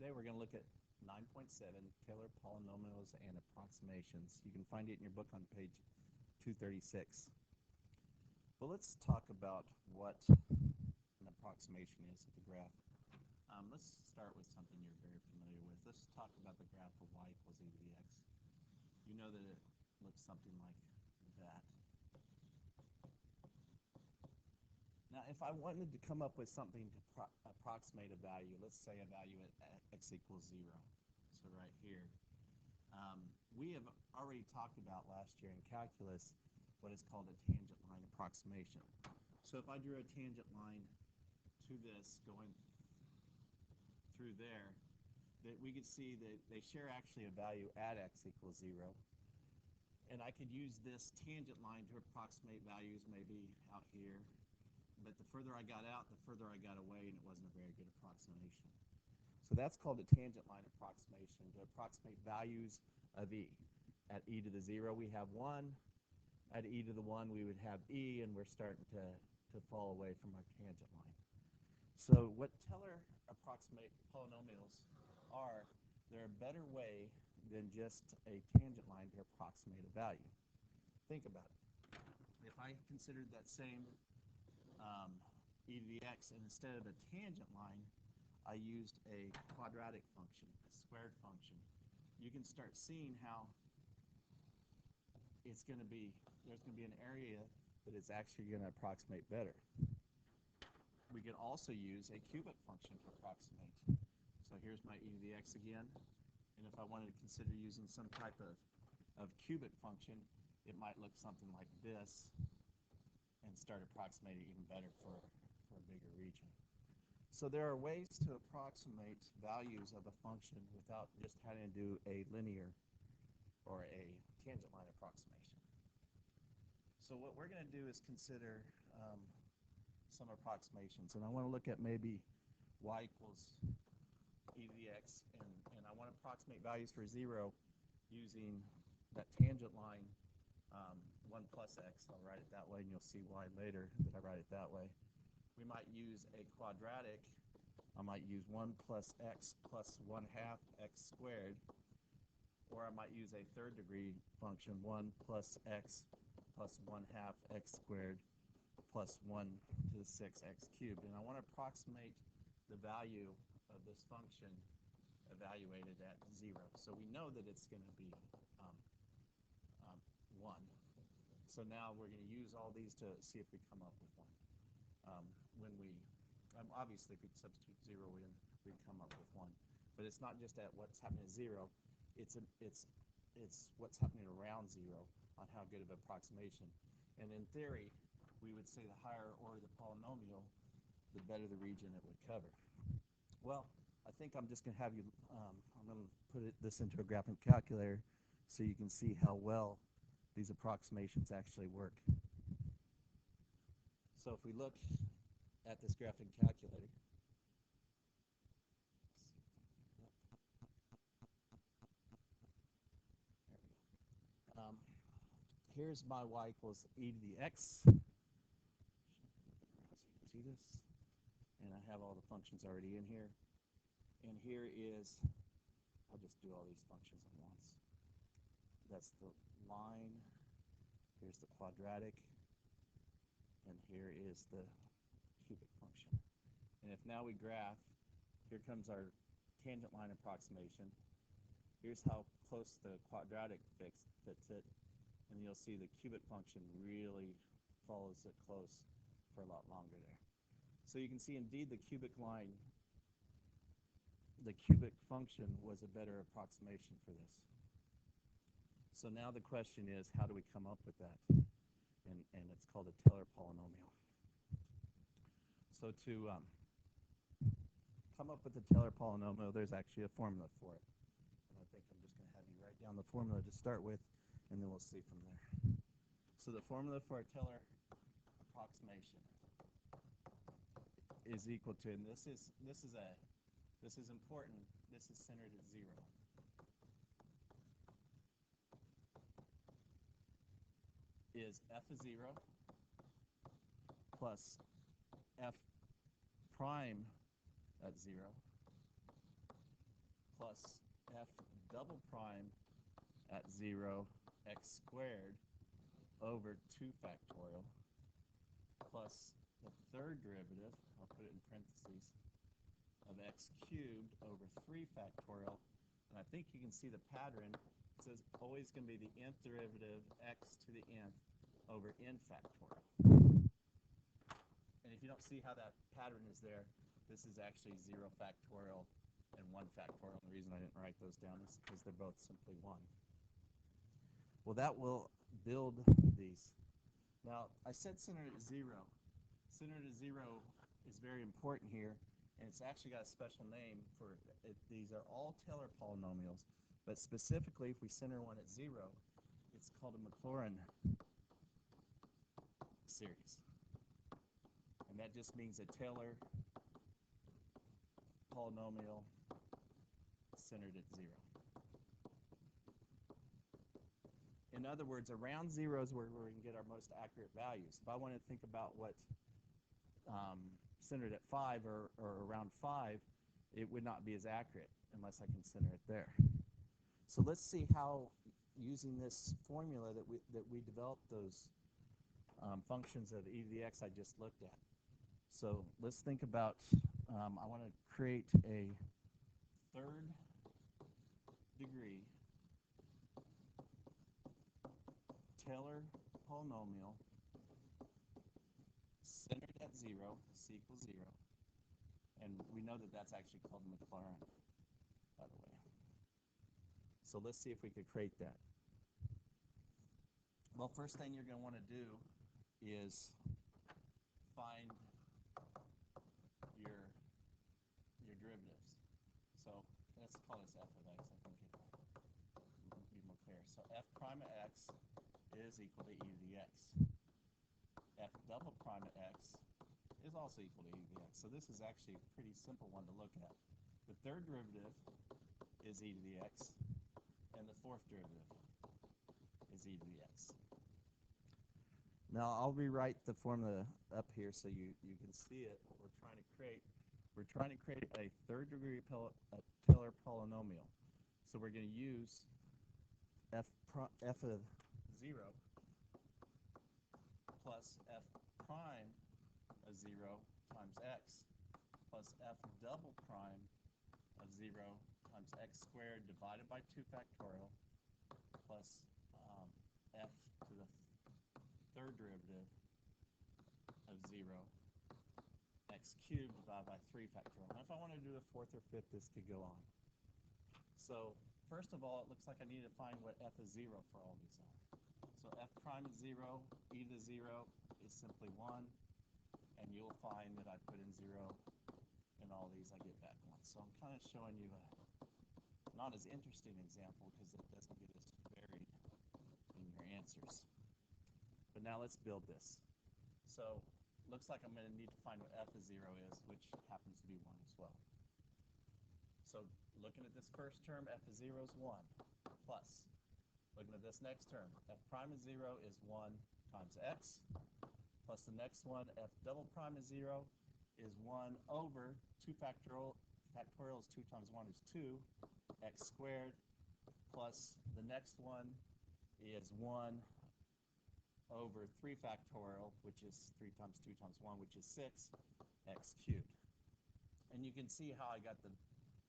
Today we're going to look at 9.7, Taylor polynomials and approximations. You can find it in your book on page 236. But let's talk about what an approximation is of the graph. Let's start with something you're very familiar with. Let's talk about the graph of y equals e to the x. You know that it looks something like that. Now, if I wanted to come up with something to approximate a value, let's say a value at x equals 0, so right here. We have already talked about last year in calculus what is called a tangent line approximation. So if I drew a tangent line to this going through there, that we could see that they share actually a value at x equals 0. And I could use this tangent line to approximate values maybe out here. But the further I got out, the further I got away, and it wasn't a very good approximation. So that's called a tangent line approximation, to approximate values of e. At e to the 0, we have 1. At e to the 1, we would have e, and we're starting to fall away from our tangent line. So what Taylor approximate polynomials are, they're a better way than just a tangent line to approximate a value. Think about it. If I considered that same e to the x, and instead of a tangent line, I used a quadratic function, a squared function. You can start seeing how there's going to be an area that is actually going to approximate better. We can also use a cubic function to approximate. So here's my e to the x again, and if I wanted to consider using some type of cubic function, it might look something like this, and start approximating even better for a bigger region. So there are ways to approximate values of a function without just having to do a linear or a tangent line approximation. So what we're going to do is consider some approximations, and I want to look at maybe y equals e to the x, and I want to approximate values for 0 using that tangent line 1 plus x. I'll write it that way, and you'll see why later that I write it that way. We might use a quadratic. I might use 1 plus x plus 1/2 x squared, or I might use a third degree function, 1 plus x plus 1/2 x squared plus 1 to the 6x cubed. And I want to approximate the value of this function evaluated at 0. So we know that it's going to be 1. So now we're going to use all these to see if we come up with 1. Obviously, if we substitute 0 in, we'd come up with 1. But it's not just at what's happening at 0. It's what's happening around 0 on how good of an approximation. And in theory, we would say the higher order the polynomial, the better the region it would cover. Well, I think I'm just going to have you, I'm going to put this into a graphing calculator so you can see how well these approximations actually work. So if we look at this graphing calculator, here's my y equals e to the x. See this? And I have all the functions already in here. And here is, I'll just do all these functions at once. That's the line, here's the quadratic, and here is the cubic function. And if now we graph, here comes our tangent line approximation. Here's how close the quadratic fits it, and you'll see the cubic function really follows it close for a lot longer there. So you can see indeed the cubic line, the cubic function was a better approximation for this. So now the question is, how do we come up with that? And it's called a Taylor polynomial. So to come up with a Taylor polynomial, there's actually a formula for it. And I think I'm just going to have you write down the formula to start with, and then we'll see from there. So the formula for a Taylor approximation is equal to, and this is important, this is centered at 0. Is f of 0 plus f prime at 0 plus f double prime at 0 x squared over 2 factorial plus the third derivative, I'll put it in parentheses, of x cubed over 3 factorial. And I think you can see the pattern. It says always going to be the nth derivative x to the nth over n factorial. And if you don't see how that pattern is there, this is actually 0 factorial and 1 factorial. And the reason I didn't write those down is because they're both simply 1. Well, that will build these. Now, I said centered at 0. Centered at 0 is very important here, and it's actually got a special name for it. These are all Taylor polynomials, but specifically, if we center one at 0, it's called a Maclaurin series. And that just means a Taylor polynomial centered at 0. In other words, around 0 is where we can get our most accurate values. If I want to think about what centered at 5 or around 5, it would not be as accurate unless I can center it there. So let's see how, using this formula that we developed those functions of e to the x I just looked at. So let's think about, I want to create a third degree Taylor polynomial centered at 0, c equals 0, and we know that that's actually called Maclaurin, by the way. So let's see if we could create that. Well, first thing you're going to want to do is find your derivatives. So let's call this f of x. I think it will be more clear. So f prime of x is equal to e to the x. F double prime of x is also equal to e to the x. So this is actually a pretty simple one to look at. The third derivative is e to the x, and the fourth derivative is e to the x. Now I'll rewrite the formula up here so you can see it. What we're trying to create a third degree Taylor polynomial. So we're going to use f of 0 plus f prime of 0 times x plus f double prime of 0 times x squared divided by 2 factorial plus f to the third derivative of 0 x cubed divided by 3 factorial. Now if I want to do the fourth or fifth, this could go on. So first of all, it looks like I need to find what f of 0 for all these are. So f prime of 0, e to the 0 is simply 1, and you'll find that I put in 0 in all these, I get back 1. So I'm kind of showing you a not as interesting example because it doesn't get as varied in your answers. But now let's build this. So looks like I'm going to need to find what f of 0 is, which happens to be 1 as well. So looking at this first term, f of 0 is 1, plus, looking at this next term, f prime of 0 is 1 times x, plus the next one, f double prime of 0 is 1 over 2 factorial. Factorial is 2 times 1 is 2, x squared, plus the next one is 1 over 3 factorial, which is 3 times 2 times 1, which is 6, x cubed. And you can see how I got the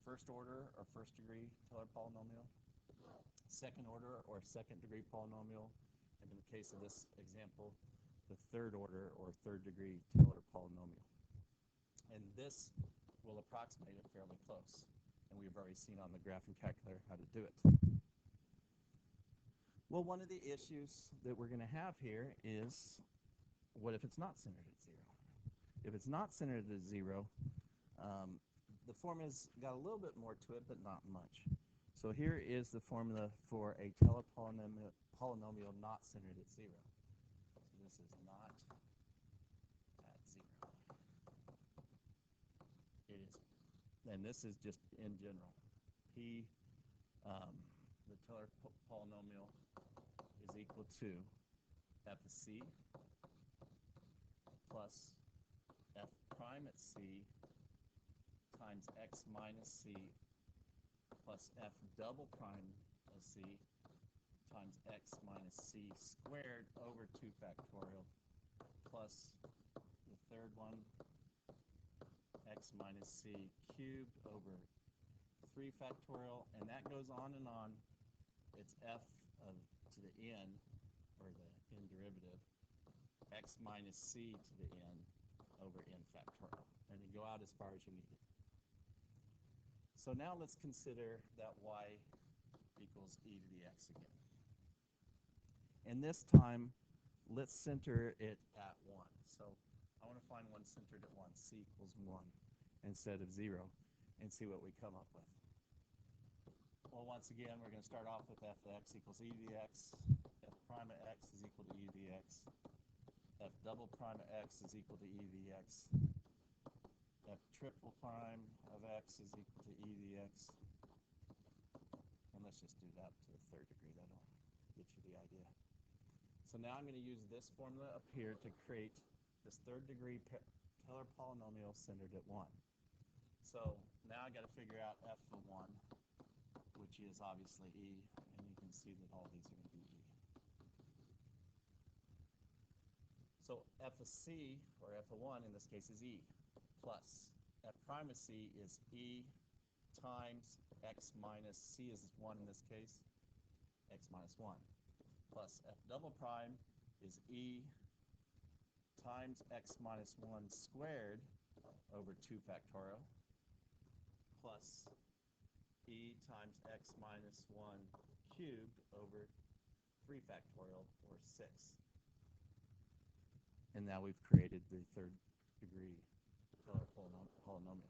first order or first degree Taylor polynomial, second order or second degree polynomial, and in the case of this example, the third order or third degree Taylor polynomial. And this will approximate it fairly close. And we've already seen on the graphing calculator how to do it. Well, one of the issues that we're going to have here is, what if it's not centered at 0? If it's not centered at 0, the formula's got a little bit more to it, but not much. So here is the formula for a Taylor polynomial not centered at 0. So this is not at 0. It is, and this is just in general. P, the Taylor polynomial is equal to f of c plus f prime at c times x minus c plus f double prime of c times x minus c squared over 2 factorial plus the third one, x minus c cubed over 3 factorial, and that goes on and on. It's f of to the n, or the n derivative, x minus c to the n over n factorial. And you go out as far as you need it. So now let's consider that y equals e to the x again. And this time, let's center it at 1. So I want to find one centered at 1, c equals 1 instead of 0, and see what we come up with. Well, once again, we're going to start off with f of x equals e to the x. F prime of x is equal to e to the x. F double prime of x is equal to e to the x. F triple prime of x is equal to e to the x. And let's just do that to the third degree. That'll get you the idea. So now I'm going to use this formula up here to create this third degree Taylor polynomial centered at 1. So now I've got to figure out f of 1, which is obviously e, and you can see that all these are going to be e. So f of c, or f of 1 in this case, is e, plus f prime of c is e times x minus c is 1 in this case, x minus 1, plus f double prime is e times x minus 1 squared over 2 factorial, plus e times x minus 1 cubed over 3 factorial, or 6. And now we've created the third degree Taylor polynomial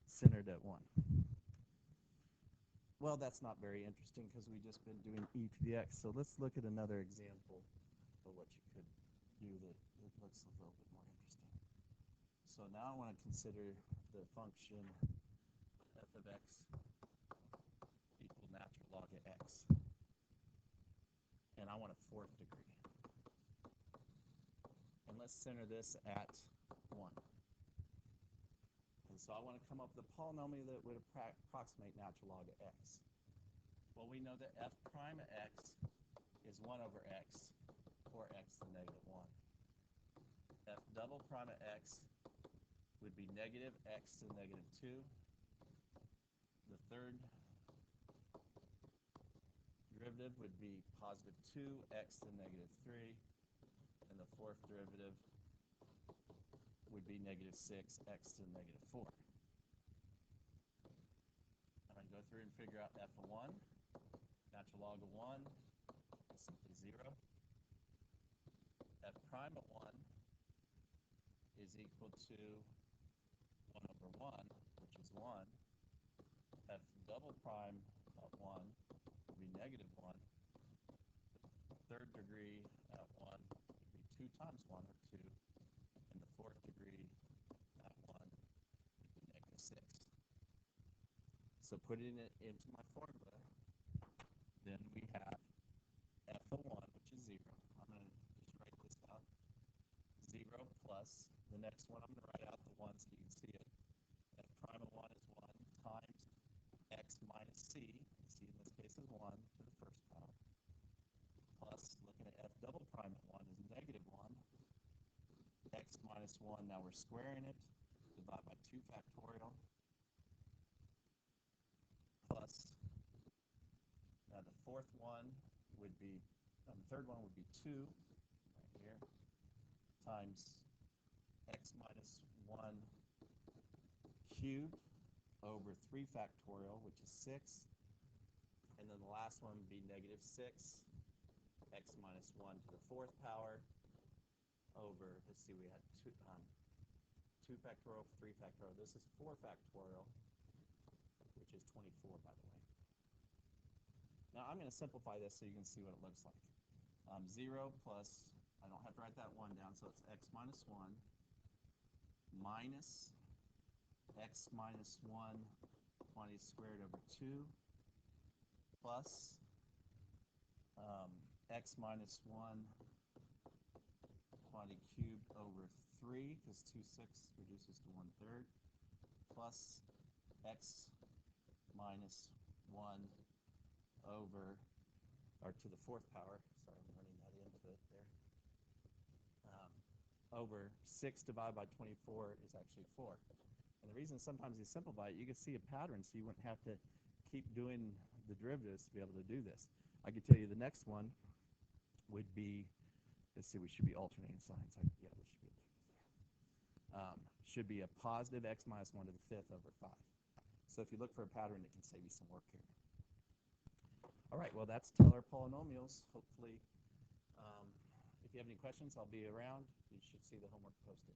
centered at 1. Well, that's not very interesting because we've just been doing e to the x. So let's look at another example of what you could do that looks a little bit more interesting. So now I want to consider the function f of x equal natural log of x. And I want a fourth degree. And let's center this at 1. And so I want to come up with a polynomial that would approximate natural log of x. Well, we know that f prime of x is 1 over x, or x to the negative 1. F double prime of x would be negative x to the negative 2. The third derivative would be positive 2x to the negative 3. And the fourth derivative would be negative 6x to the negative 4. I'm going to go through and figure out f of 1. Natural log of 1 is simply 0. F prime of 1 is equal to 1 over 1, which is 1. F double prime of 1 would be negative 1. The third degree at 1 would be 2 times 1, or 2. And the fourth degree at 1 would be negative 6. So putting it into my formula, then we have f of 1, which is 0. I'm going to just write this out. 0 plus, the next one I'm going to write out the 1 so you can see it. F prime of 1 is 1 times x minus c. C in this case is 1 to the first power. Plus, looking at f double prime of 1 is negative 1. X minus 1, now we're squaring it. Divide by 2 factorial. Plus, now the fourth one would be, the third one would be 2, right here, times x minus 1 cubed over 3 factorial, which is 6. And then the last one would be negative 6, x minus 1 to the fourth power, over, let's see, we had 2 factorial, 3 factorial. This is 4 factorial, which is 24, by the way. Now I'm going to simplify this so you can see what it looks like. 0 plus, I don't have to write that 1 down, so it's x minus 1 minus x minus 1 quantity squared over 2 plus x minus 1 quantity cubed over 3, because 2 6 reduces to 1/3, plus x minus 1 over, or to the 4th power, sorry, I'm running that into it there, over 6 divided by 24 is actually 4. And the reason sometimes you simplify it, you can see a pattern, so you wouldn't have to keep doing the derivatives to be able to do this. I could tell you the next one would be, let's see, we should be alternating signs. Yeah, we should be should be a positive x minus 1 to the 5th over 5. So if you look for a pattern, it can save you some work here. All right, well, that's Taylor polynomials. Hopefully, if you have any questions, I'll be around. You should see the homework posted.